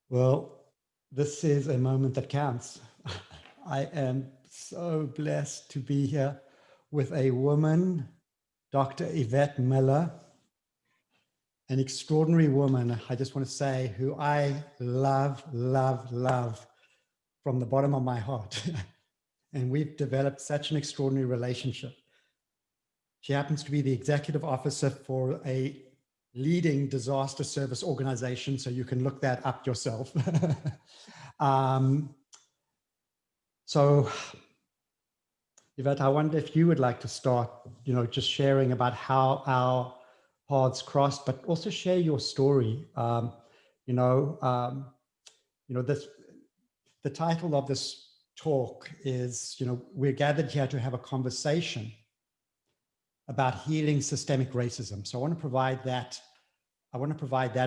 Well, this is a moment that counts. I am so blessed to be here with a woman, Dr. Yvette Miller, an extraordinary woman, I just want to say, who I love, love, love from the bottom of my heart. And we've developed such an extraordinary relationship. She happens to be the executive officer for a leading disaster service organization, so you can look that up yourself. So, Yvette, I wonder if you would like to start, just sharing about how our paths crossed, but also share your story. This, the title of this talk is, we're gathered here to have a conversation about healing systemic racism. So I want to provide that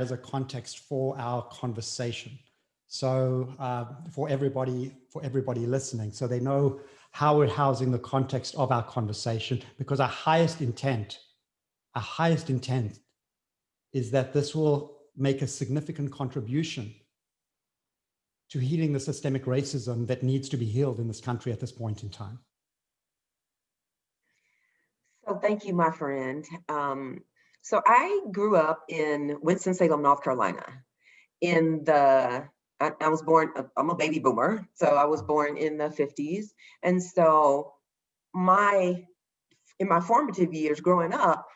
as a context for our conversation. So for everybody listening, so they know how we're housing the context of our conversation, because our highest intent is that this will make a significant contribution to healing the systemic racism that needs to be healed in this country at this point in time. So thank you, my friend. So I grew up in Winston-Salem, North Carolina. I was born, I'm a baby boomer, so I was born in the 50s. And so in my formative years growing up,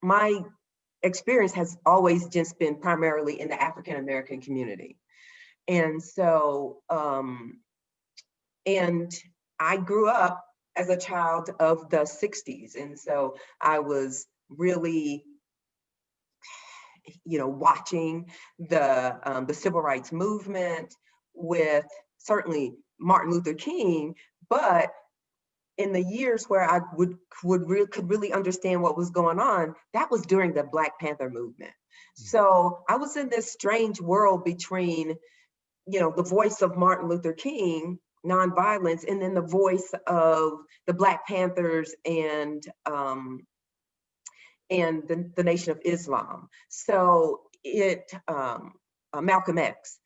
my experience has always just been primarily in the African-American community. And so, and I grew up as a child of the 60s. And so I was really, watching the civil rights movement with certainly Martin Luther King, but in the years where I could really understand what was going on, that was during the Black Panther movement. So I was in this strange world between, the voice of Martin Luther King, nonviolence, and then the voice of the Black Panthers and the Nation of Islam. So Malcolm X.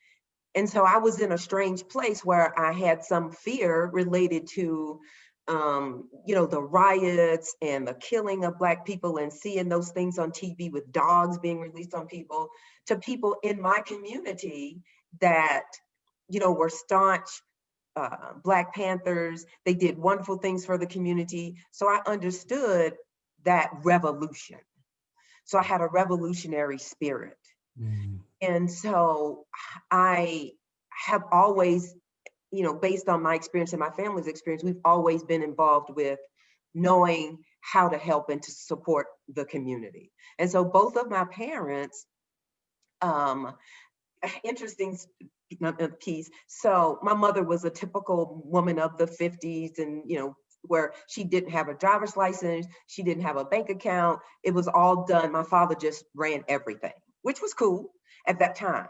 And so I was in a strange place where I had some fear related to, the riots and the killing of Black people, and seeing those things on TV with dogs being released on people, to people in my community that, were staunch Black Panthers. They did wonderful things for the community. So I understood that revolution. So I had a revolutionary spirit. And so I have always, based on my experience and my family's experience, we've always been involved with knowing how to help and to support the community. And so both of my parents, interesting piece. So my mother was a typical woman of the 50s, and, where she didn't have a driver's license, she didn't have a bank account. It was all done. My father just ran everything, which was cool at that time.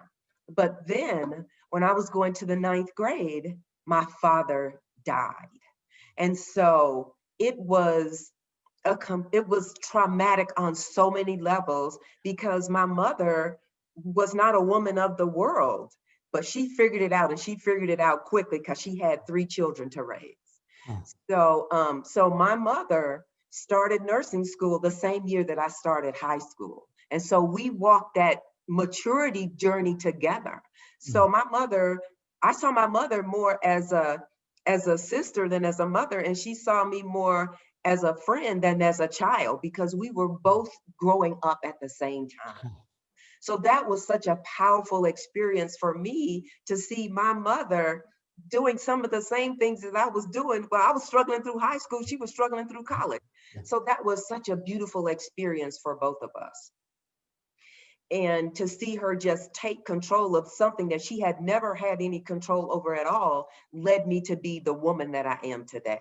But then when I was going to the 9th grade, my father died. And so it was traumatic on so many levels, because my mother was not a woman of the world, but she figured it out, and she figured it out quickly because she had 3 children to raise. So my mother started nursing school the same year that I started high school. And so we walked that maturity journey together. So I saw my mother more as a sister than as a mother, and she saw me more as a friend than as a child, because we were both growing up at the same time. So that was such a powerful experience for me, to see my mother doing some of the same things that I was doing. Well, I was struggling through high school, she was struggling through college. So that was such a beautiful experience for both of us. And to see her just take control of something that she had never had any control over at all led me to be the woman that I am today.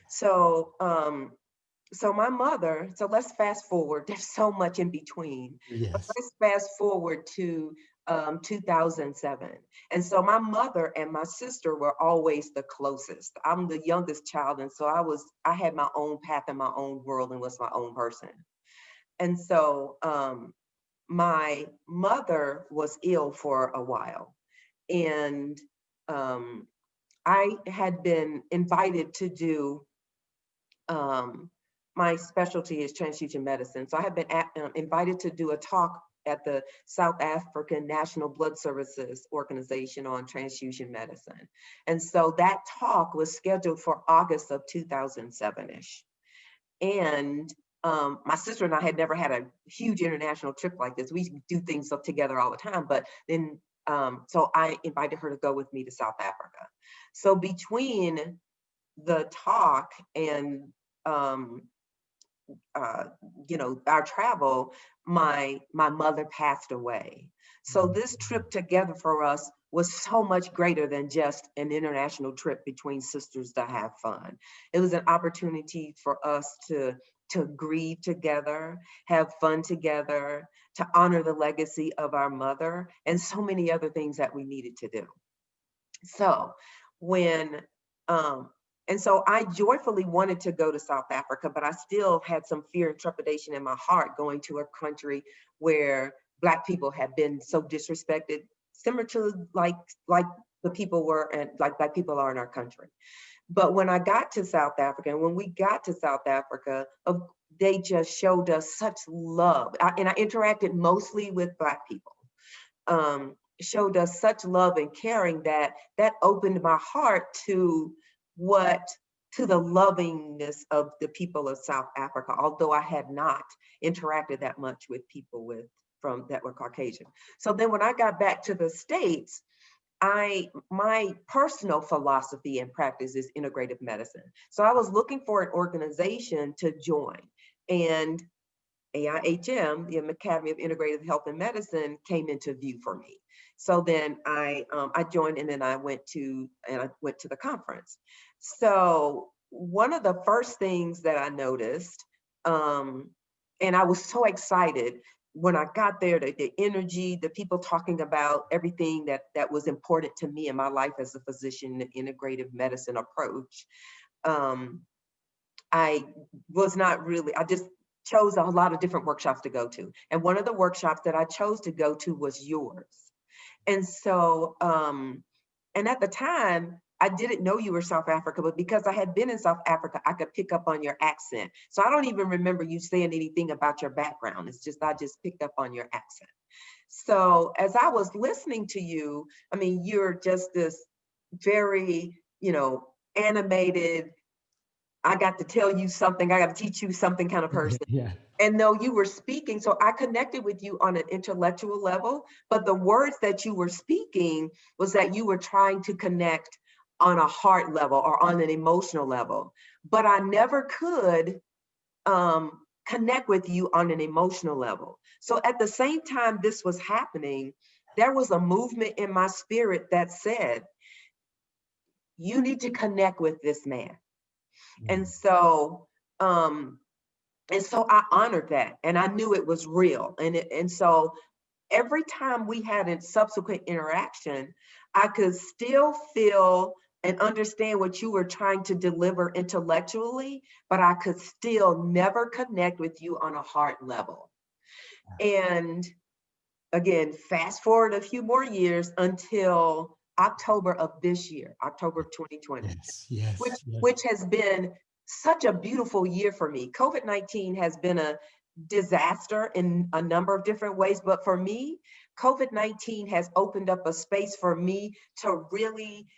So my mother, so let's fast forward. There's so much in between. Yes. But let's fast forward to 2007. And so my mother and my sister were always the closest. I'm the youngest child. And so I had my own path and my own world and was my own person. And so my mother was ill for a while, and I had been invited to do, my specialty is transfusion medicine. So I had been invited to do a talk at the South African National Blood Services Organization on transfusion medicine. And so that talk was scheduled for August of 2007-ish. And my sister and I had never had a huge international trip like this. We do things up together all the time, but then, so I invited her to go with me to South Africa. So between the talk and, our travel, my mother passed away. So this trip together for us was so much greater than just an international trip between sisters to have fun. It was an opportunity for us to grieve together, have fun together, to honor the legacy of our mother, and so many other things that we needed to do. So when, and so I joyfully wanted to go to South Africa, but I still had some fear and trepidation in my heart going to a country where Black people have been so disrespected, similar to like the people were, and like Black people are in our country. But when I got to South Africa, and when we got to South Africa, they just showed us such love. And I interacted mostly with Black people. Showed us such love and caring that opened my heart to the lovingness of the people of South Africa, although I had not interacted that much with people that were Caucasian. So then when I got back to the States, my personal philosophy and practice is integrative medicine. So I was looking for an organization to join, and AIHM, the Academy of Integrative Health and Medicine, came into view for me. So then I joined, and then I went to the conference. So one of the first things that I noticed, and I was so excited when I got there, the energy, the people talking about everything that was important to me in my life as a physician, the integrative medicine approach. I just chose a lot of different workshops to go to. And one of the workshops that I chose to go to was yours. And so, and at the time, I didn't know you were South Africa, but because I had been in South Africa, I could pick up on your accent. So I don't even remember you saying anything about your background. It's just, I just picked up on your accent. So as I was listening to you, I mean, you're just this very, animated, I got to tell you something, I got to teach you something kind of person. Yeah. And though you were speaking, so I connected with you on an intellectual level, but the words that you were speaking was that you were trying to connect on a heart level or on an emotional level. But I never could connect with you on an emotional level. So at the same time this was happening, there was a movement in my spirit that said, you need to connect with this man. And so I honored that, and I knew it was real. And so every time we had a subsequent interaction, I could still feel and understand what you were trying to deliver intellectually, but I could still never connect with you on a heart level. And again, fast forward a few more years until October of this year, October of 2020, yes. which has been such a beautiful year for me. COVID-19 has been a disaster in a number of different ways, but for me, COVID-19 has opened up a space for me to really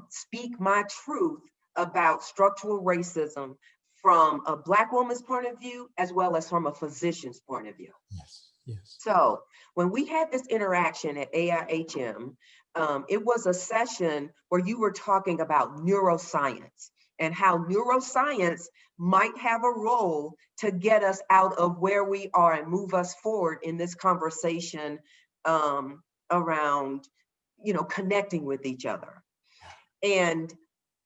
speak my truth about structural racism from a Black woman's point of view, as well as from a physician's point of view. Yes. So when we had this interaction at AIHM, it was a session where you were talking about neuroscience and how neuroscience might have a role to get us out of where we are and move us forward in this conversation around, connecting with each other. And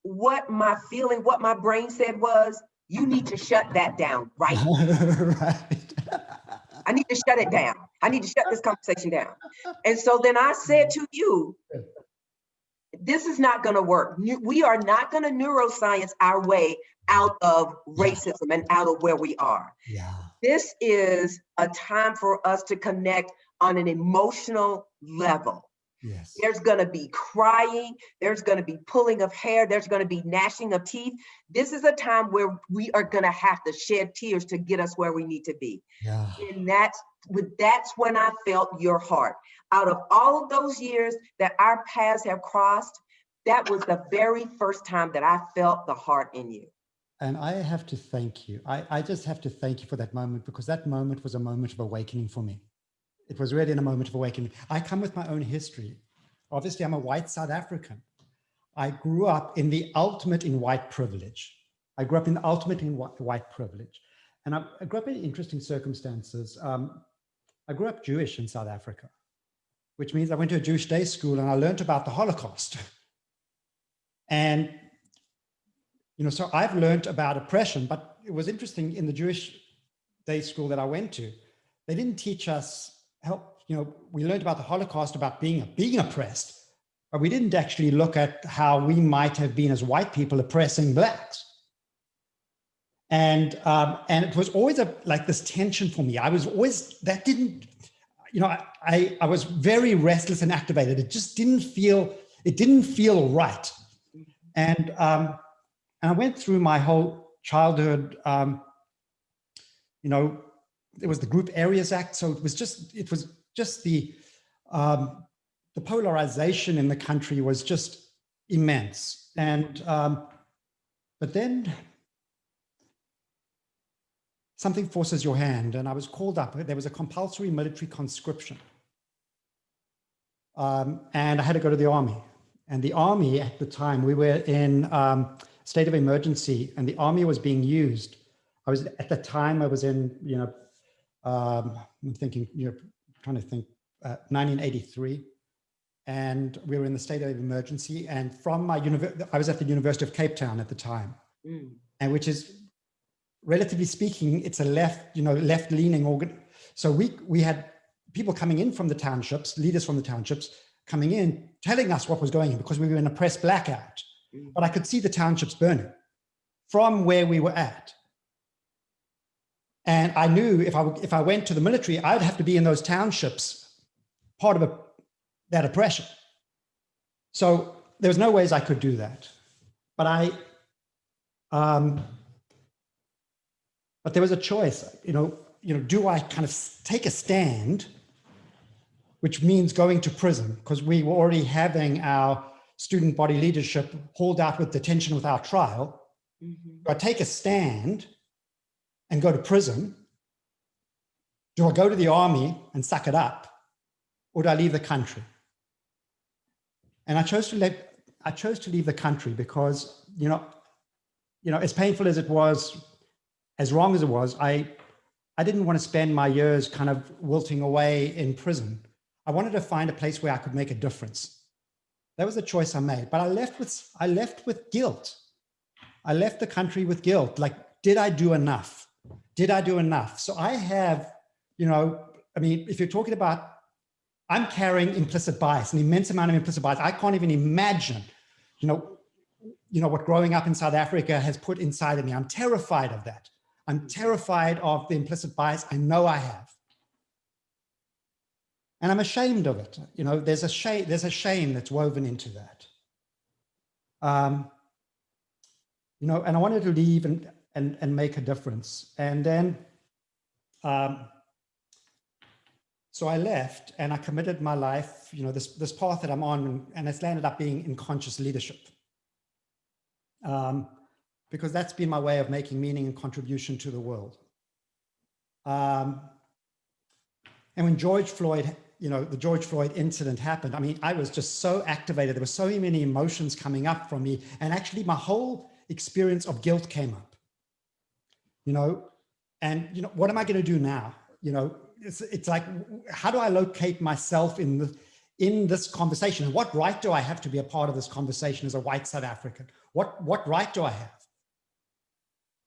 what my brain said was, you need to shut that down, right? Right. I need to shut it down. I need to shut this conversation down. And so then I said to you, This is not going to work. We are not going to neuroscience our way out of racism and out of where we are. Yeah. This is a time for us to connect on an emotional level. Yes. There's going to be crying. There's going to be pulling of hair. There's going to be gnashing of teeth. This is a time where we are going to have to shed tears to get us where we need to be. Yeah. And that's when I felt your heart. Out of all of those years that our paths have crossed, that was the very first time that I felt the heart in you. And I have to thank you. I just have to thank you for that moment, because that moment was a moment of awakening for me. It was really a moment of awakening. I come with my own history. Obviously, I'm a white South African. I grew up in the ultimate in white privilege. I grew up in the ultimate in white privilege. And I grew up in interesting circumstances. I grew up Jewish in South Africa, which means I went to a Jewish day school and I learned about the Holocaust. And, you know, so I've learned about oppression, but it was interesting in the Jewish day school that I went to, they didn't teach us we learned about the Holocaust, about being oppressed, but we didn't actually look at how we might have been as white people oppressing blacks. And it was always like this tension for me. I was always, that didn't, you know, I was very restless and activated. It just didn't feel right. And I went through my whole childhood, you know, it was the Group Areas Act. So it was just the polarization in the country was just immense. And, but then something forces your hand, and I was called up. There was a compulsory military conscription. And I had to go to the army. And the army at the time, we were in state of emergency, and the army was being used. At the time I was in, you know, I'm thinking, you know, trying to think, 1983. And we were in the state of emergency. And from my I was at the University of Cape Town at the time, and which is, relatively speaking, it's a left-leaning organ. So we had people coming in from the townships, leaders from the townships, coming in, telling us what was going on, because we were in a press blackout. But I could see the townships burning from where we were at. And I knew if I went to the military, I'd have to be in those townships, part of that oppression. So there was no ways I could do that. But but there was a choice, you know, do I kind of take a stand, which means going to prison, because we were already having our student body leadership hauled out with detention without trial. Do I take a stand and go to prison? Do I go to the army and suck it up? Or do I leave the country? And I chose to leave the country because, you know, as painful as it was, as wrong as it was, I didn't want to spend my years kind of wilting away in prison. I wanted to find a place where I could make a difference. That was the choice I made. But I left with guilt. I left the country with guilt. Like, did I do enough? Did I do enough? So I have, you know, I mean, if you're talking about, I'm carrying implicit bias, an immense amount of implicit bias. I can't even imagine, you know what growing up in South Africa has put inside of me. I'm terrified of that. I'm terrified of the implicit bias I know I have. And I'm ashamed of it. You know, there's a shame that's woven into that. You know, and I wanted to leave and make a difference. And then, so I left and I committed my life, you know, this path that I'm on, and it's landed up being in conscious leadership. Because that's been my way of making meaning and contribution to the world. And when George Floyd, you know, the George Floyd incident happened, I mean, I was just so activated. There were so many emotions coming up from me. And actually my whole experience of guilt came up, you know, and, you know, what am I going to do now? You know, it's like, how do I locate myself in this conversation? And what right do I have to be a part of this conversation as a white South African? What right do I have?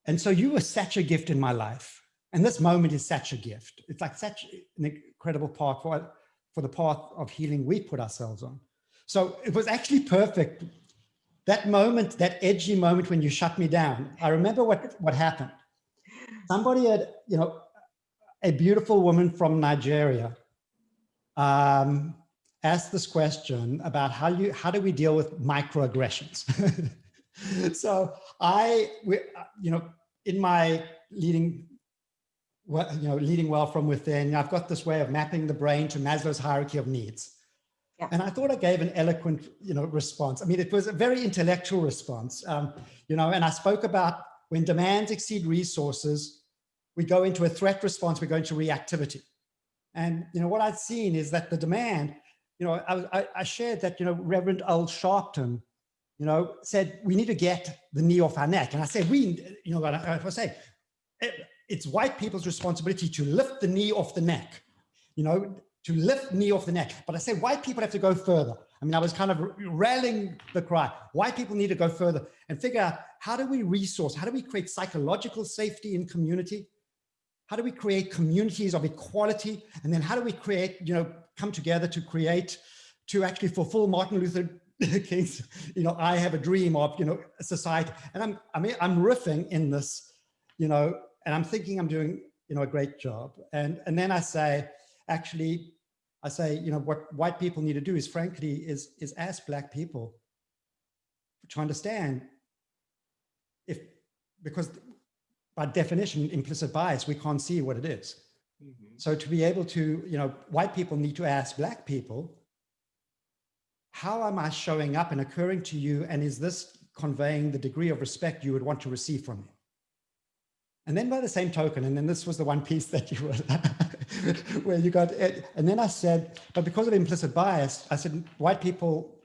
And so you were such a gift in my life. And this moment is such a gift. It's like such an incredible part for the path of healing we put ourselves on. So it was actually perfect. That moment, that edgy moment when you shut me down, I remember what happened. Somebody had, a beautiful woman from Nigeria asked this question about how do we deal with microaggressions? So in my leading well from within, I've got this way of mapping the brain to Maslow's hierarchy of needs. Yeah. And I thought I gave an eloquent, response. I mean, it was a very intellectual response, and I spoke about when demands exceed resources, we go into a threat response, we go into reactivity. And, what I'd seen is that the demand, I shared that, Reverend Earl Sharpton, said, we need to get the knee off our neck. And I said, I say, it's white people's responsibility to lift the knee off the neck, to lift knee off the neck. But I say white people have to go further. I mean, I was kind of rallying the cry. White people need to go further and figure out how do we resource, how do we create psychological safety in community? How do we create communities of equality? And then how do we create, come together to actually fulfill Martin Luther King's, I have a dream of, a society. And I'm riffing in this, and I'm thinking I'm doing, a great job. And then I say, what white people need to do is frankly, is ask Black people to understand because by definition, implicit bias, we can't see what it is. Mm-hmm. So to be able to, white people need to ask Black people, how am I showing up and occurring to you? And is this conveying the degree of respect you would want to receive from me? And then by the same token, and then this was the one piece that you were, where you got it. And then I said, but because of implicit bias, I said, white people,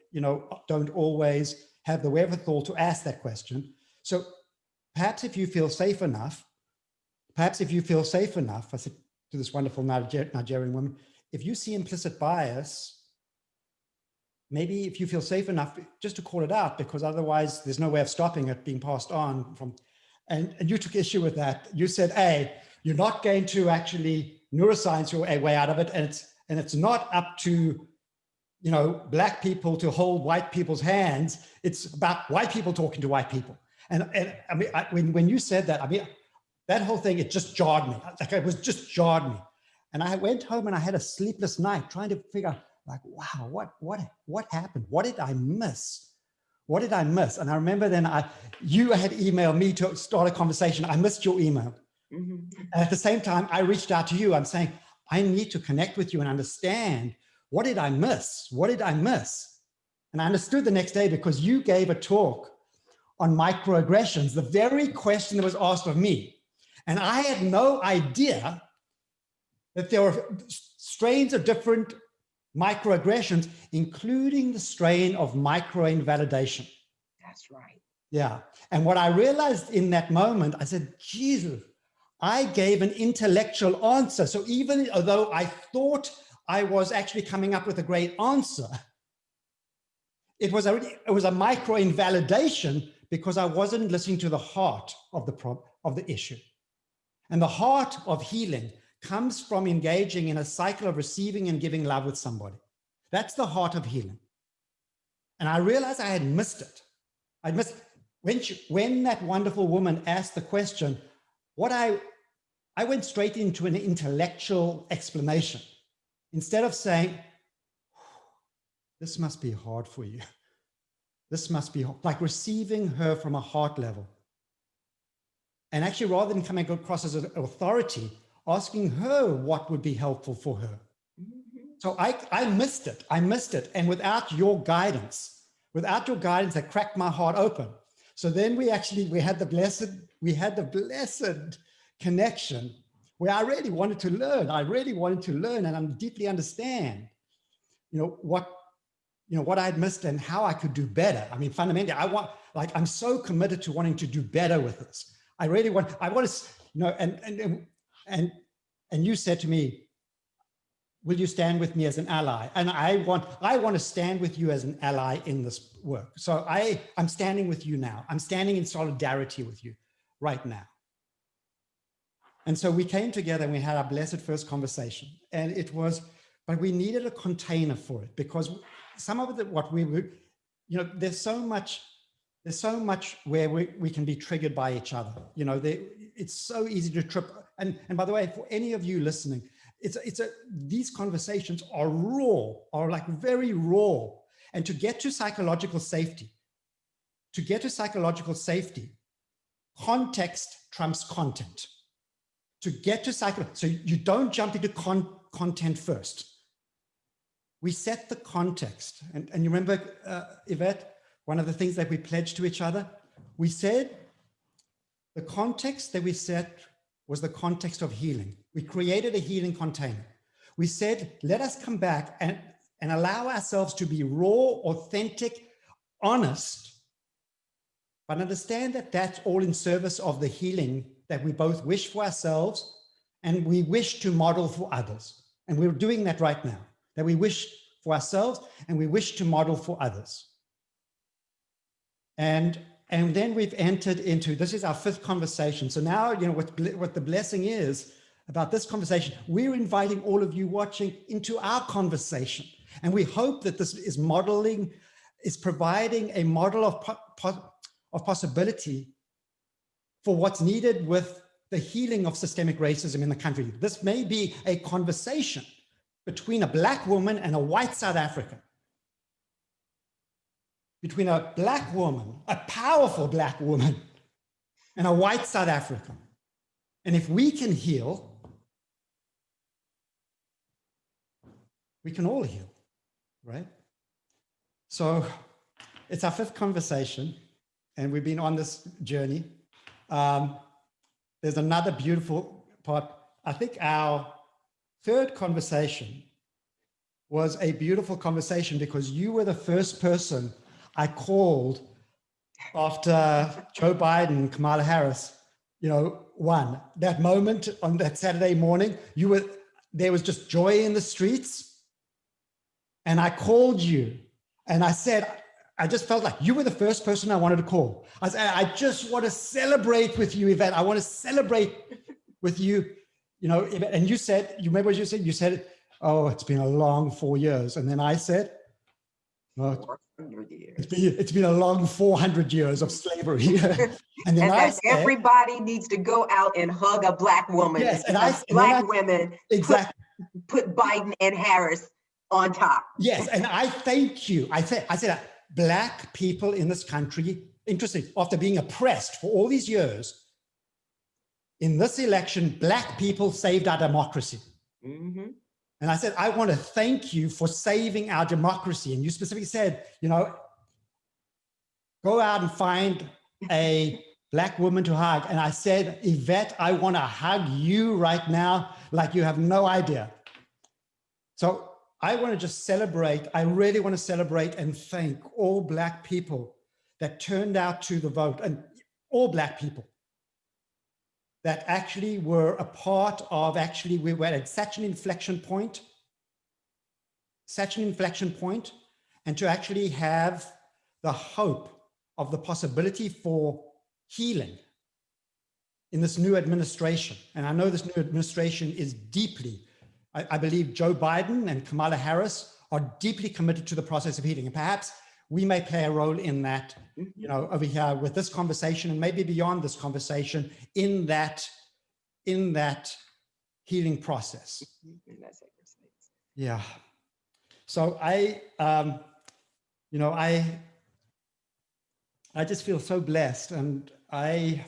don't always have the wherewithal to ask that question. So perhaps if you feel safe enough, I said to this wonderful Nigerian woman, if you see implicit bias, maybe if you feel safe enough just to call it out, because otherwise there's no way of stopping it being passed on from, and you took issue with that. You said, hey, you're not going to actually neuroscience your way out of it. And it's not up to, Black people to hold white people's hands. It's about white people talking to white people. And I mean, when you said that, that whole thing, it just jarred me. It was just jarred me. And I went home and I had a sleepless night trying to figure out, like, wow, what happened? What did I miss? What did I miss? And I remember then you had emailed me to start a conversation. I missed your email. Mm-hmm. And at the same time, I reached out to you. I'm saying, I need to connect with you and understand, what did I miss? What did I miss? And I understood the next day because you gave a talk on microaggressions, the very question that was asked of me. And I had no idea that there were strains of different microaggressions, including the strain of microinvalidation. That's right. Yeah. And what I realized in that moment, I said, Jesus, I gave an intellectual answer. So even although I thought I was actually coming up with a great answer, it was a microinvalidation because I wasn't listening to the heart of the issue. And the heart of healing comes from engaging in a cycle of receiving and giving love with somebody. That's the heart of healing. And I realized I had missed it. I'd missed when that wonderful woman asked the question, I went straight into an intellectual explanation. Instead of saying, this must be hard for you. This must be like receiving her from a heart level. And actually, rather than coming across as an authority, asking her what would be helpful for her. Mm-hmm. So I missed it. I missed it. And without your guidance, that cracked my heart open. So then we had the blessed connection where I really wanted to learn. And I deeply understand, what I had missed and how I could do better. I mean, fundamentally, I'm so committed to wanting to do better with this. I want to, and you said to me, will you stand with me as an ally? And I want to stand with you as an ally in this work. So I'm standing with you now. I'm standing in solidarity with you right now. And so we came together and we had our blessed first conversation, but we needed a container for it because some of what we would, there's so much where we can be triggered by each other. It's so easy to trip. And by the way, for any of you listening, these conversations are raw, are like very raw. And to get to psychological safety, context trumps content. To get to so you don't jump into content first. We set the context. And you remember, Yvette, one of the things that we pledged to each other, we said the context that we set was the context of healing. We created a healing container. We said, let us come back and allow ourselves to be raw, authentic, honest, but understand that that's all in service of the healing that we both wish for ourselves and we wish to model for others. And we're doing that right now, that we wish for ourselves and we wish to model for others. And then we've entered into, this is our 5th conversation. So now, what the blessing is about this conversation, we're inviting all of you watching into our conversation. And we hope that this is providing a model of possibility for what's needed with the healing of systemic racism in the country. This may be a conversation between a Black woman and a white South African. Between a Black woman, a powerful Black woman, and a white South African. And if we can heal, we can all heal, right? So it's our 5th conversation, and we've been on this journey. There's another beautiful part. I think our 3rd conversation was a beautiful conversation because you were the first person I called after Joe Biden, Kamala Harris, won. That moment on that Saturday morning, there was just joy in the streets. And I called you and I said, I just felt like you were the first person I wanted to call. I said, I just want to celebrate with you, Yvette. I want to celebrate with you, Yvette. And you said, you remember what you said? You said, oh, it's been a long 4 years. And then I said, oh, 400 years. It's been a long 400 years of slavery. And then I said, everybody needs to go out and hug a Black woman. Yes, Black women exactly put Biden and Harris on top. Yes, and I thank you. I said, Black people in this country, interesting, after being oppressed for all these years, in this election, Black people saved our democracy. Mm-hmm. And I said, I want to thank you for saving our democracy. And you specifically said, go out and find a Black woman to hug. And I said, Yvette, I want to hug you right now like you have no idea. So I want to just celebrate. I really want to celebrate and thank all Black people that turned out to the vote, and all Black people that actually were a part of, we were at such an inflection point, and to actually have the hope of the possibility for healing in this new administration. And I know this new administration is deeply, I believe Joe Biden and Kamala Harris are deeply committed to the process of healing. And perhaps we may play a role in that, over here with this conversation and maybe beyond this conversation in that healing process. Yeah. So I just feel so blessed, and I'm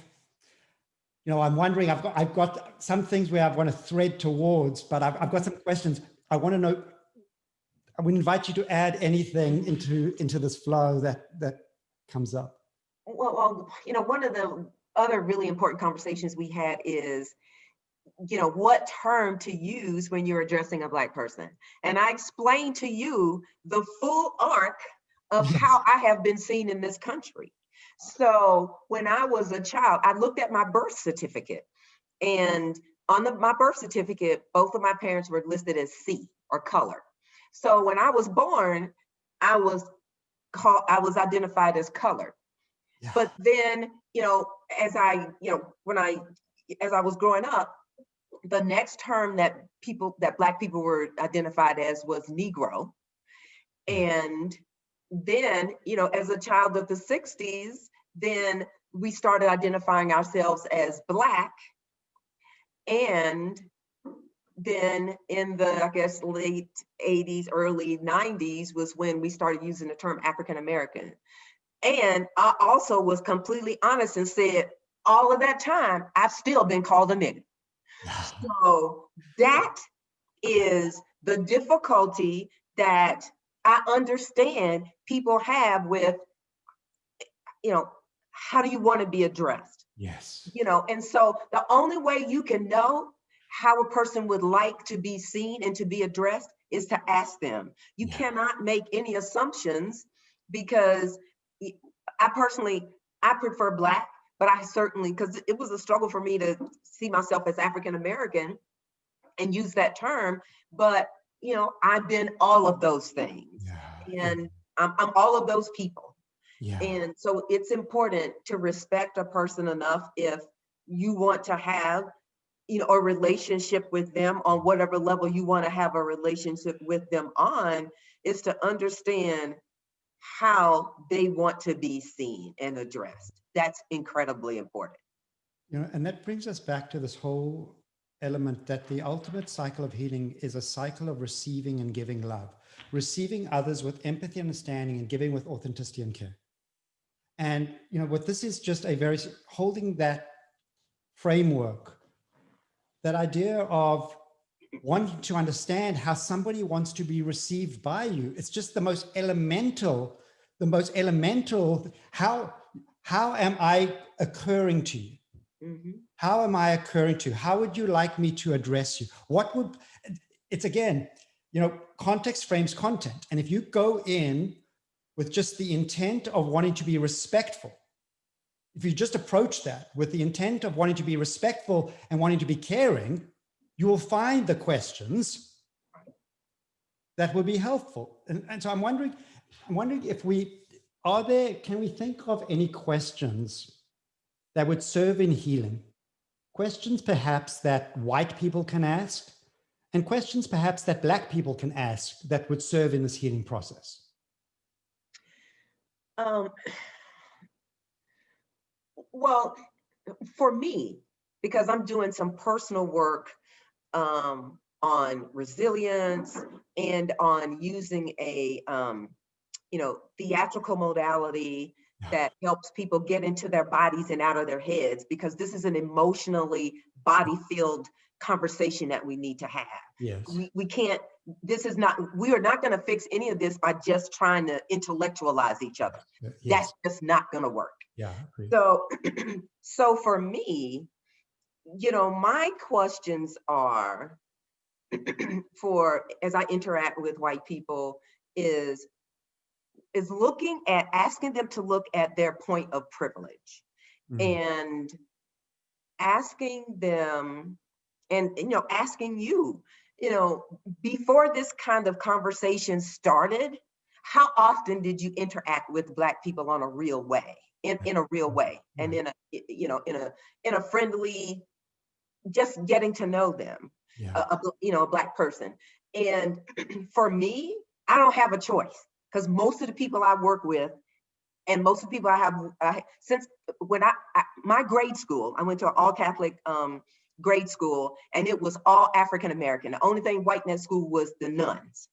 wondering, I've got some things where I want to thread towards, but I've got some questions. I want to know, I would invite you to add anything into this flow that comes up. Well, one of the other really important conversations we had is, what term to use when you're addressing a Black person. And I explained to you the full arc of how I have been seen in this country. So when I was a child, I looked at my birth certificate, and on my birth certificate, both of my parents were listed as C, or color. So when I was born, I was identified as color. Yeah. But then, as I was growing up, the next term that Black people were identified as was Negro. And then, as a child of the 60s, then we started identifying ourselves as Black. And then in the, I guess, late 80s, early 90s was when we started using the term African American. And I also was completely honest and said, all of that time, I've still been called a nigger. So that is the difficulty that I understand people have with, how do you want to be addressed? Yes. And so the only way you can know how a person would like to be seen and to be addressed is to ask them. You cannot make any assumptions, because I prefer Black, but I certainly, because it was a struggle for me to see myself as African American and use that term, but I've been all of those things, and I'm all of those people. And so it's important to respect a person enough, if you want to have a relationship with them on whatever level you want to have a relationship with them on, is to understand how they want to be seen and addressed. That's incredibly important. And that brings us back to this whole element that the ultimate cycle of healing is a cycle of receiving and giving love, receiving others with empathy, understanding, and giving with authenticity and care. And what this is, just a very holding that framework, that idea of wanting to understand how somebody wants to be received by you. It's just the most elemental, how am I occurring to you? Mm-hmm. How am I occurring to you? How would you like me to address you? It's again, context frames content. And if you go in with just the intent of wanting to be respectful, if you just approach that with the intent of wanting to be respectful and wanting to be caring, you will find the questions that will be helpful. And so I'm wondering if can we think of any questions that would serve in healing? Questions perhaps that white people can ask, and questions perhaps that Black people can ask that would serve in this healing process? Well, for me, because I'm doing some personal work on resilience and on using a theatrical modality that helps people get into their bodies and out of their heads, because this is an emotionally body-filled conversation that we need to have. Yes. We can't, we are not going to fix any of this by just trying to intellectualize each other. Yes. That's just not going to work. Yeah. So for me, my questions are as I interact with white people is asking them to look at their point of privilege, and asking them, and asking you, before this kind of conversation started, how often did you interact with Black people on a real way, in a real way, and in a friendly, just getting to know them, a Black person. And for me, I don't have a choice, because most of the people I work with, and most of the people I have, since when my grade school, I went to an all Catholic grade school, and it was all African American. The only thing white in that school was the nuns.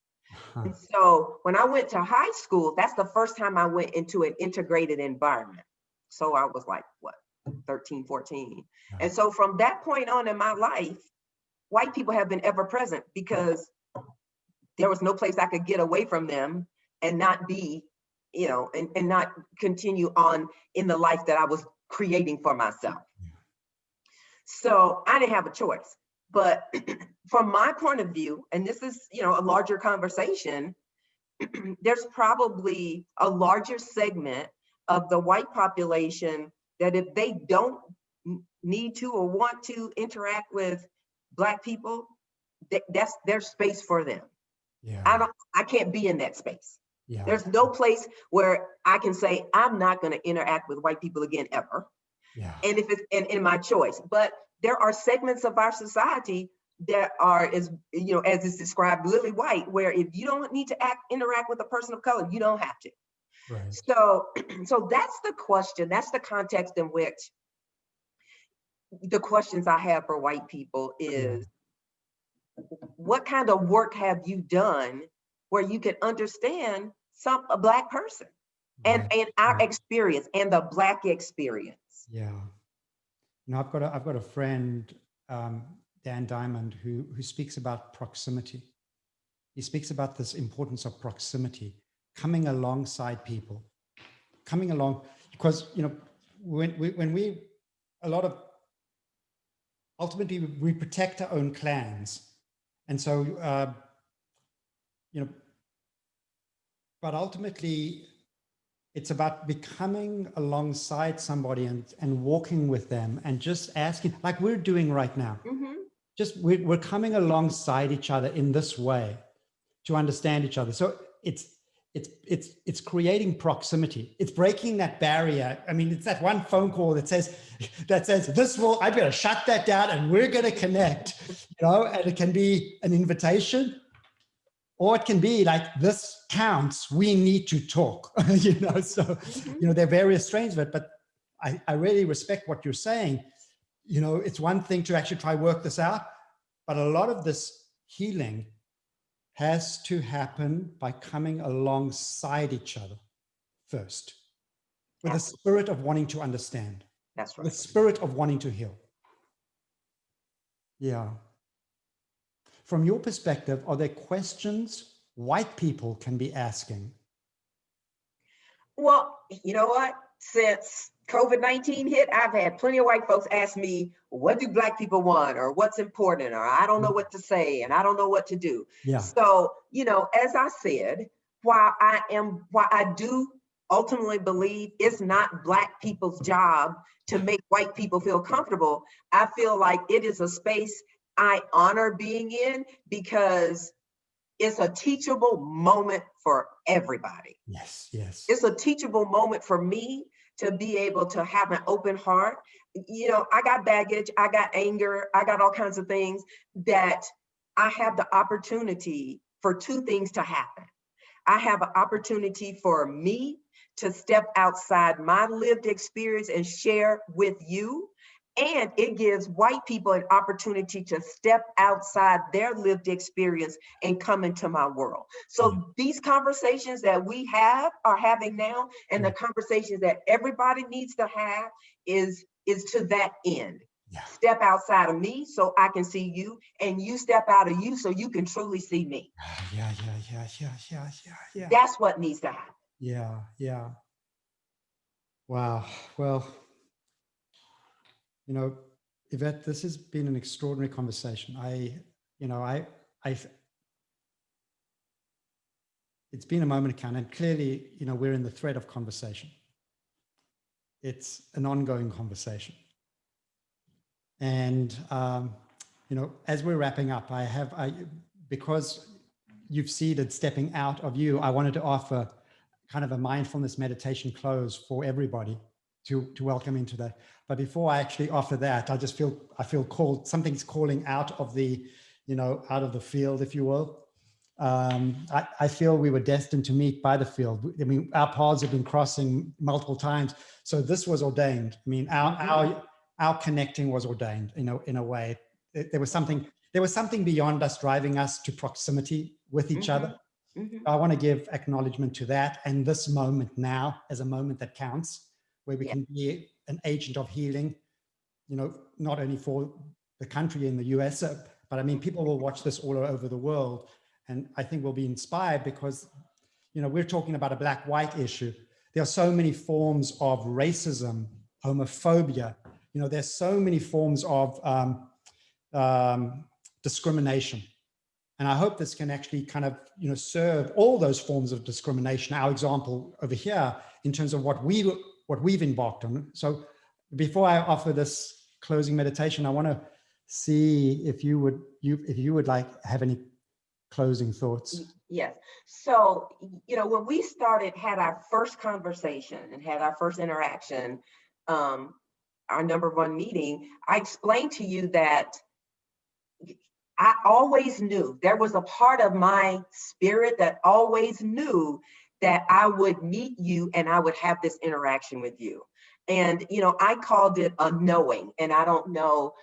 And so when I went to high school, that's the first time I went into an integrated environment. So I was like, 13, 14. And so from that point on in my life, white people have been ever present, because there was no place I could get away from them and not be, and not continue on in the life that I was creating for myself. So I didn't have a choice. But from my point of view, and this is, a larger conversation, there's probably a larger segment of the white population that if they don't need to or want to interact with Black people, that's their space for them. Yeah. I can't be in that space. Yeah. There's no place where I can say, I'm not going to interact with white people again, ever. Yeah. And if it's in my choice. But there are segments of our society that are, as you know, as is described, lily white, where if you don't need to interact with a person of color, you don't have to. Right. So, so that's the question. That's the context in which the questions I have for white people is, what kind of work have you done where you can understand a Black person and our experience and the Black experience? Yeah. Now I've got a friend, Dan Diamond, who speaks about proximity. He speaks about this importance of proximity, coming alongside people, coming along, because, you know, ultimately we protect our own clans. And so, you know, but ultimately it's about becoming alongside somebody and walking with them and just asking, like we're doing right now. Just we're coming alongside each other in this way to understand each other. So it's creating proximity. It's breaking that barrier. I mean, it's that one phone call that says I better shut that down and we're going to connect, you know, and it can be an invitation, or it can be like, this counts, we need to talk, you know. So, you know, there are various strains of it, but I really respect what you're saying. You know, it's one thing to actually try work this out, but a lot of this healing has to happen by coming alongside each other first, with a spirit of wanting to understand. That's right. The spirit of wanting to heal. Yeah. From your perspective, are there questions white people can be asking? Well, you know what? Since COVID-19 hit, I've had plenty of white folks ask me, what do Black people want, or what's important, or I don't know what to say, and I don't know what to do. Yeah. So, you know, as I said, while I do ultimately believe it's not Black people's job to make white people feel comfortable, I feel like it is a space I honor being in, because it's a teachable moment for everybody. Yes, yes. It's a teachable moment for me to be able to have an open heart. You know, I got baggage, I got anger, I got all kinds of things that I have the opportunity for two things to happen. I have an opportunity for me to step outside my lived experience and share with you. And it gives white people an opportunity to step outside their lived experience and come into my world. So these conversations that we are having now, and the conversations that everybody needs to have is to that end. Yeah. Step outside of me so I can see you, and you step out of you so you can truly see me. Yeah. That's what needs to happen. Yeah. Wow. Well, you know, Yvette, this has been an extraordinary conversation. It's been a moment of count, and clearly, you know, we're in the thread of conversation. It's an ongoing conversation. And, you know, as we're wrapping up, because you've seeded stepping out of you, I wanted to offer kind of a mindfulness meditation close for everybody to welcome into that. But before I actually offer that, I feel called, something's calling out of the, you know, out of the field, if you will. I feel we were destined to meet by the field. I mean, our paths have been crossing multiple times. So this was ordained. I mean, our connecting was ordained, you know, in a way. There was something beyond us driving us to proximity with each other. I want to give acknowledgement to that, and this moment now as a moment that counts, where we can be an agent of healing, you know, not only for the country in the US, but I mean, people will watch this all over the world. And I think we'll be inspired because, you know, we're talking about a Black-white issue. There are so many forms of racism, homophobia. You know, there's so many forms of discrimination. And I hope this can actually kind of, you know, serve all those forms of discrimination. Our example over here in terms of what we've embarked on. So before I offer this closing meditation, I want to see if you would like have any closing thoughts. Yes. So, you know, when we had our first conversation and had our first interaction, our number one meeting, I explained to you that I always knew, there was a part of my spirit that always knew that I would meet you and I would have this interaction with you. And, you know, I called it a knowing, and I don't know.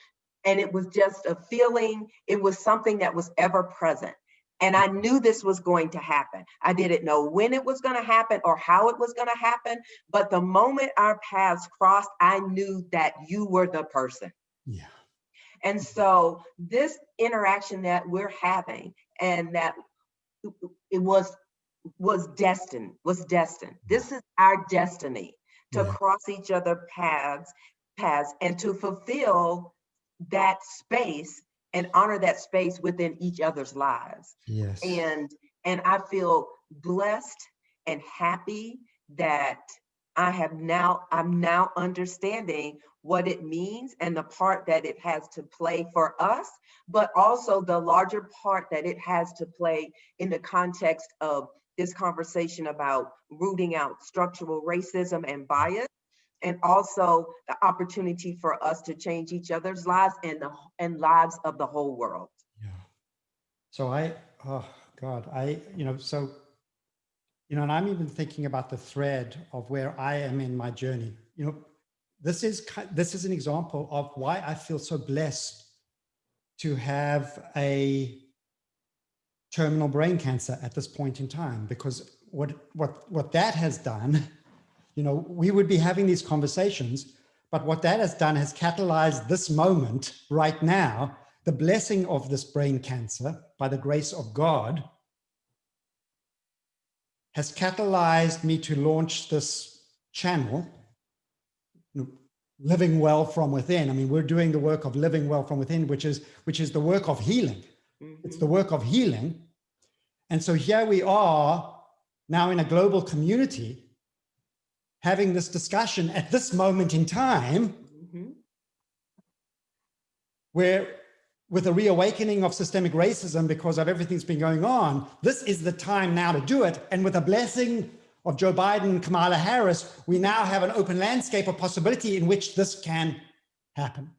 And it was just a feeling, it was something that was ever present. And I knew this was going to happen. I didn't know when it was going to happen or how it was going to happen. But the moment our paths crossed, I knew that you were the person. Yeah. And so this interaction that we're having, and that it was destined. This is our destiny, to Yeah. cross each other paths and to fulfill that space and honor that space within each other's lives. Yes. And I feel blessed and happy that I'm now understanding what it means and the part that it has to play for us, but also the larger part that it has to play in the context of this conversation about rooting out structural racism and bias, and also the opportunity for us to change each other's lives and lives of the whole world. Yeah. So oh God, and I'm even thinking about the thread of where I am in my journey. This is an example of why I feel so blessed to have a terminal brain cancer at this point in time, because what that has done, we would be having these conversations, but what that has done has catalyzed this moment right now, the blessing of this brain cancer by the grace of God has catalyzed me to launch this channel, Living Well from Within. I mean, we're doing the work of living well from within, which is the work of healing. Mm-hmm. It's the work of healing. And so here we are now in a global community having this discussion at this moment in time, mm-hmm. where with a reawakening of systemic racism because of everything that's been going on, this is the time now to do it. And with a blessing of Joe Biden and Kamala Harris, we now have an open landscape of possibility in which this can happen.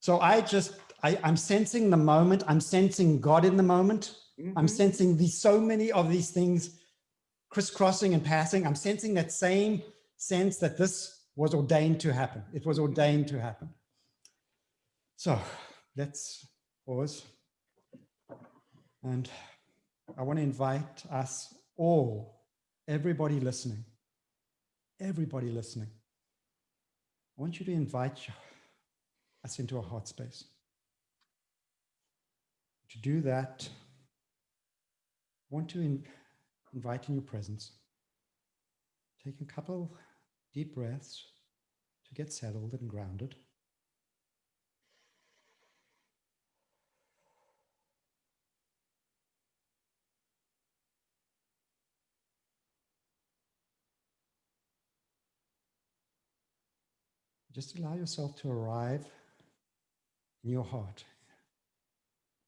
So I'm sensing the moment. I'm sensing God in the moment. Mm-hmm. I'm sensing so many of these things crisscrossing and passing. I'm sensing that same sense that this was ordained to happen. It was ordained to happen. So let's pause. And I want to invite us all, everybody listening, I want you to invite us into a heart space. To do that, I want to invite in your presence. Take a couple deep breaths to get settled and grounded. Just allow yourself to arrive in your heart,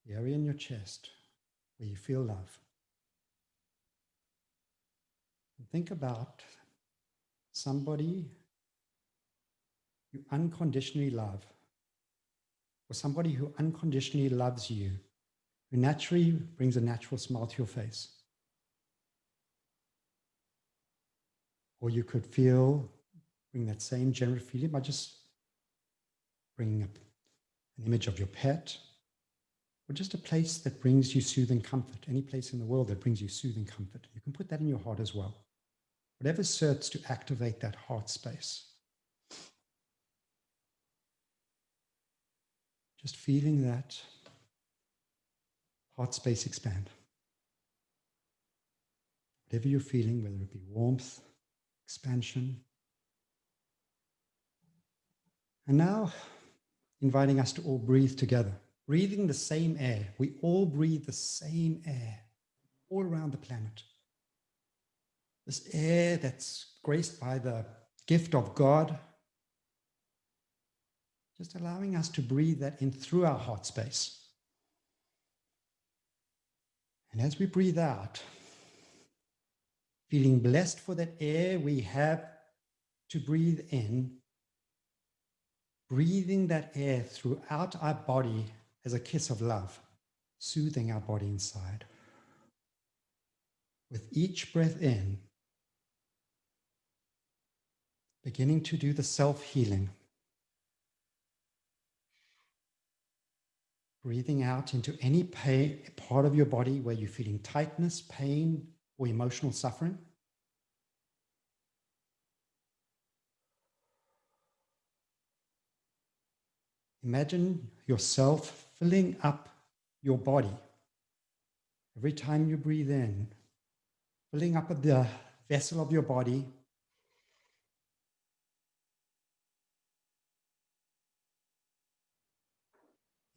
the area in your chest where you feel love. And think about somebody you unconditionally love, or somebody who unconditionally loves you, who naturally brings a natural smile to your face. Or you could bring that same general feeling by just bringing up an image of your pet, or just a place that brings you soothing comfort, any place in the world that brings you soothing comfort. You can put that in your heart as well. Whatever serves to activate that heart space. Just feeling that heart space expand. Whatever you're feeling, whether it be warmth, expansion. And now, inviting us to all breathe together, breathing the same air. We all breathe the same air all around the planet. This air that's graced by the gift of God, just allowing us to breathe that in through our heart space. And as we breathe out, feeling blessed for that air we have to breathe in, breathing that air throughout our body as a kiss of love. soothing our body inside. With each breath in, beginning to do the self-healing. Breathing out into any part of your body where you're feeling tightness, pain, or emotional suffering. Imagine yourself filling up your body. Every time you breathe in, filling up the vessel of your body.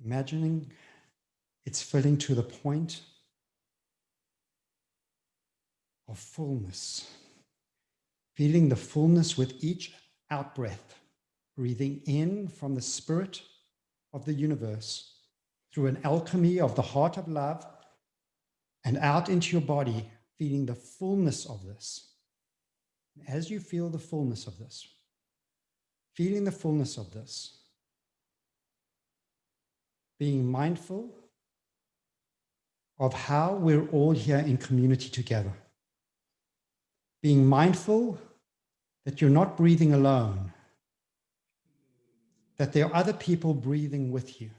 Imagining it's filling to the point of fullness. Feeling the fullness with each out-breath. Breathing in from the spirit of the universe through an alchemy of the heart of love and out into your body, feeling the fullness of this. As you feel the fullness of this, feeling the fullness of this, being mindful of how we're all here in community together. Being mindful that you're not breathing alone, that there are other people breathing with you.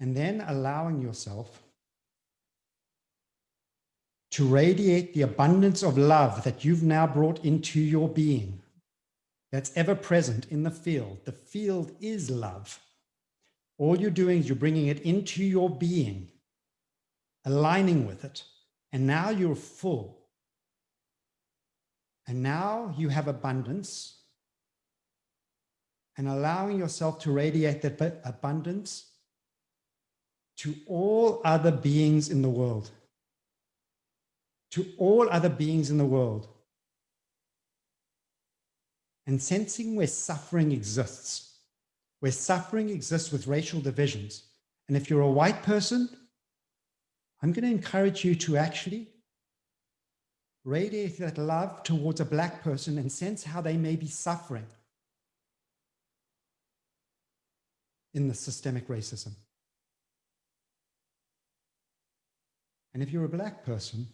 And then allowing yourself to radiate the abundance of love that you've now brought into your being, that's ever present in the field. The field is love. All you're doing is you're bringing it into your being, aligning with it. And now you're full. And now you have abundance. And allowing yourself to radiate that abundance to all other beings in the world. To all other beings in the world. And sensing where suffering exists. Where suffering exists with racial divisions. And if you're a white person, I'm going to encourage you to actually radiate that love towards a black person and sense how they may be suffering in the systemic racism. And if you're a black person,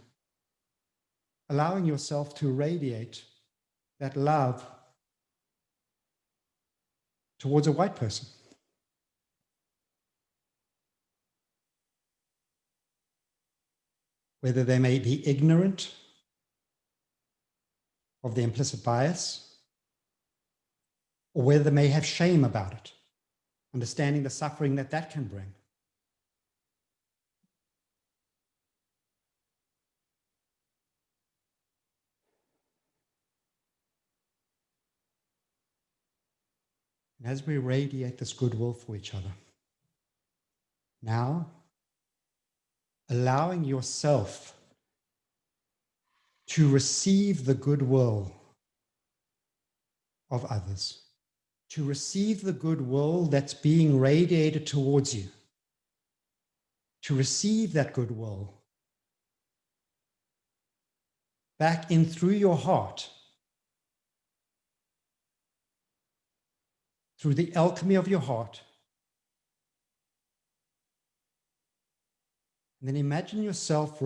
allowing yourself to radiate that love towards a white person. Whether they may be ignorant of the implicit bias, or whether they may have shame about it, understanding the suffering that that can bring. And as we radiate this goodwill for each other, now allowing yourself to receive the goodwill of others, to receive the goodwill that's being radiated towards you, to receive that goodwill back in through your heart, through the alchemy of your heart. And then imagine yourself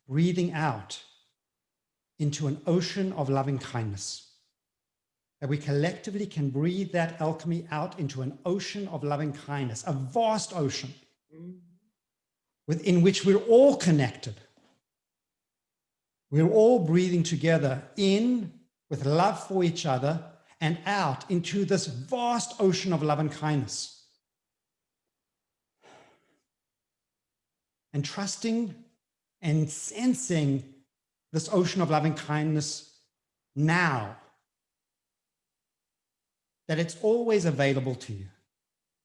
breathing out into an ocean of loving kindness. That we collectively can breathe that alchemy out into an ocean of loving kindness, a vast ocean within which we're all connected. We're all breathing together in with love for each other and out into this vast ocean of love and kindness. And trusting and sensing this ocean of loving kindness now. That it's always available to you.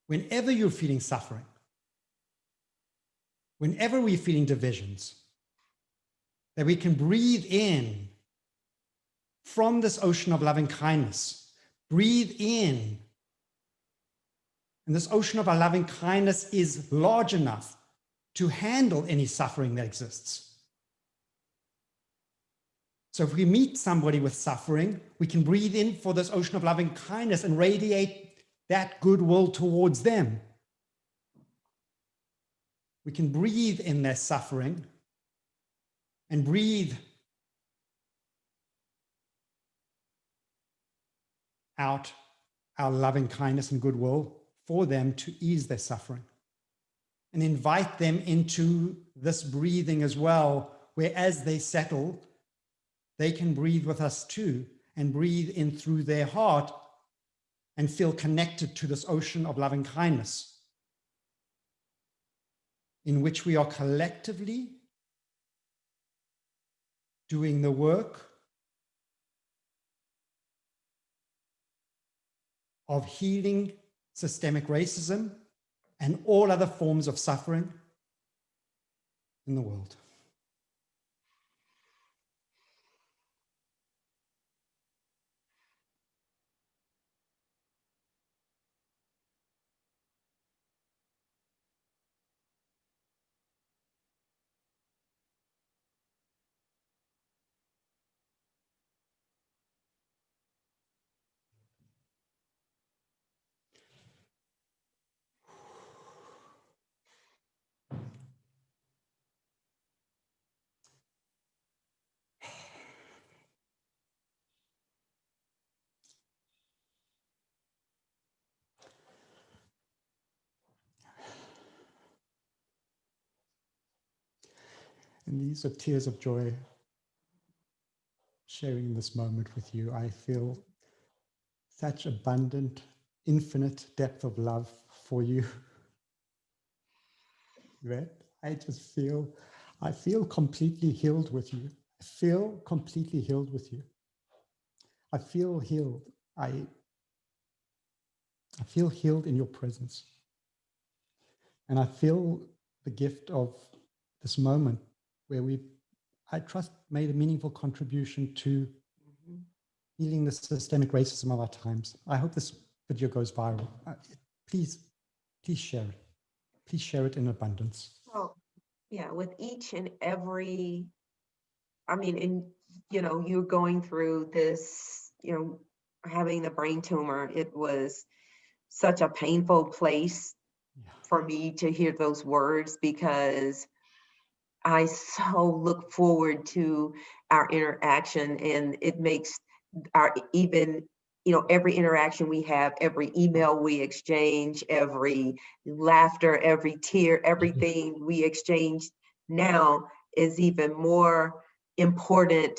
Whenever you're feeling suffering. Whenever we're feeling divisions. That we can breathe in from this ocean of loving kindness. Breathe in. And this ocean of our loving kindness is large enough to handle any suffering that exists. So if we meet somebody with suffering, we can breathe in for this ocean of loving kindness and radiate that goodwill towards them. We can breathe in their suffering and breathe out our loving kindness and goodwill for them to ease their suffering, and invite them into this breathing as well, where as they settle, they can breathe with us too, and breathe in through their heart and feel connected to this ocean of loving kindness in which we are collectively doing the work of healing systemic racism and all other forms of suffering in the world. And these are tears of joy sharing this moment with you. I feel such abundant, infinite depth of love for you. Right? I feel completely healed with you. I feel completely healed with you. I feel healed. I feel healed in your presence. And I feel the gift of this moment where I trust, made a meaningful contribution to healing the systemic racism of our times. I hope this video goes viral. Please share it. Please share it in abundance. Oh, yeah, with each and every, you're going through this, having the brain tumor, it was such a painful place for me to hear those words, because I so look forward to our interaction, and it makes every interaction we have, every email we exchange, every laughter, every tear, everything we exchange now is even more important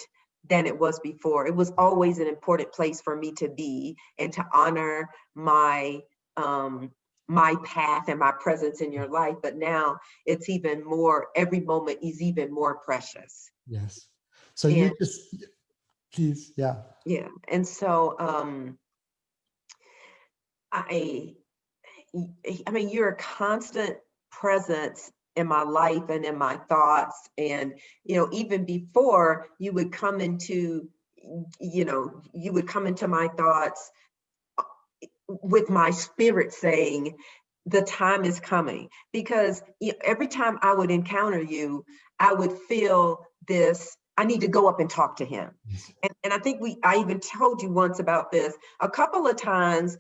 than it was before. It was always an important place for me to be and to honor my my path and my presence in your life. But now it's even more, every moment is even more precious. Yes. So you just, please, yeah. Yeah. And so you're a constant presence in my life and in my thoughts. And, even before you would come into, my thoughts with my spirit saying, the time is coming. Because every time I would encounter you, I would feel this, I need to go up and talk to him. And I think I even told you once about this. A couple of times,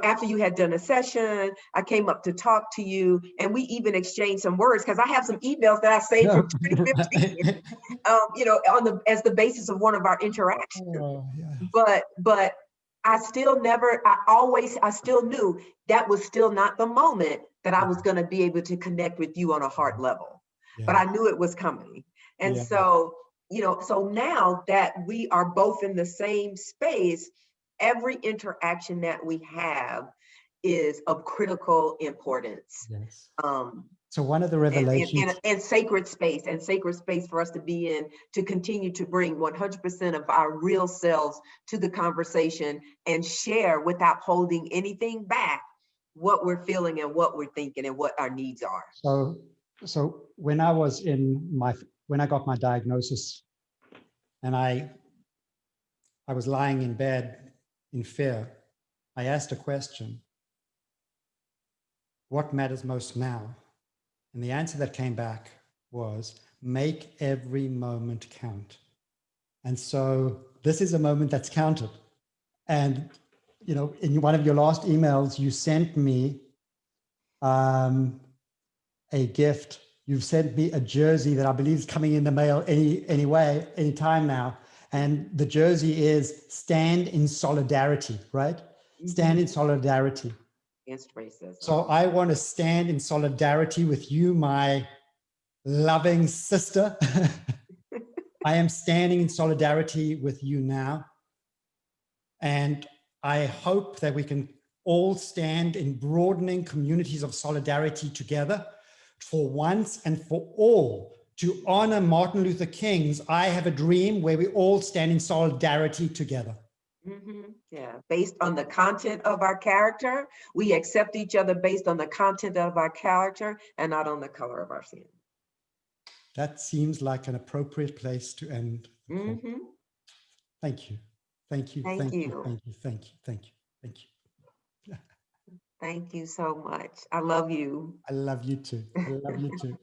after you had done a session, I came up to talk to you, and we even exchanged some words, because I have some emails that I saved from 2015, as the basis of one of our interactions. Oh, yeah. But I still knew that was still not the moment that I was going to be able to connect with you on a heart level. Yeah. But I knew it was coming. And so, so now that we are both in the same space, every interaction that we have is of critical importance. Yes. So one of the revelations and sacred space for us to be in, to continue to bring 100% of our real selves to the conversation and share without holding anything back what we're feeling and what we're thinking and what our needs are. So when I got my diagnosis, and I was lying in bed in fear, I asked a question: what matters most now? And the answer that came back was, make every moment count. And so this is a moment that's counted. And, in one of your last emails, you sent me a gift You've sent me a jersey that I believe is coming in the mail any time now. And the jersey is stand in solidarity, right? Stand in solidarity. Against racism. So I want to stand in solidarity with you, my loving sister. I am standing in solidarity with you now. And I hope that we can all stand in broadening communities of solidarity together for once and for all to honor Martin Luther King's I Have a Dream, where we all stand in solidarity together. Yeah, based on the content of our character, we accept each other based on the content of our character and not on the color of our skin. That seems like an appropriate place to end. Thank you. Thank you. Thank you. Thank you. Thank you. Thank you. Thank you. Thank you so much. I love you. I love you too. I love you too.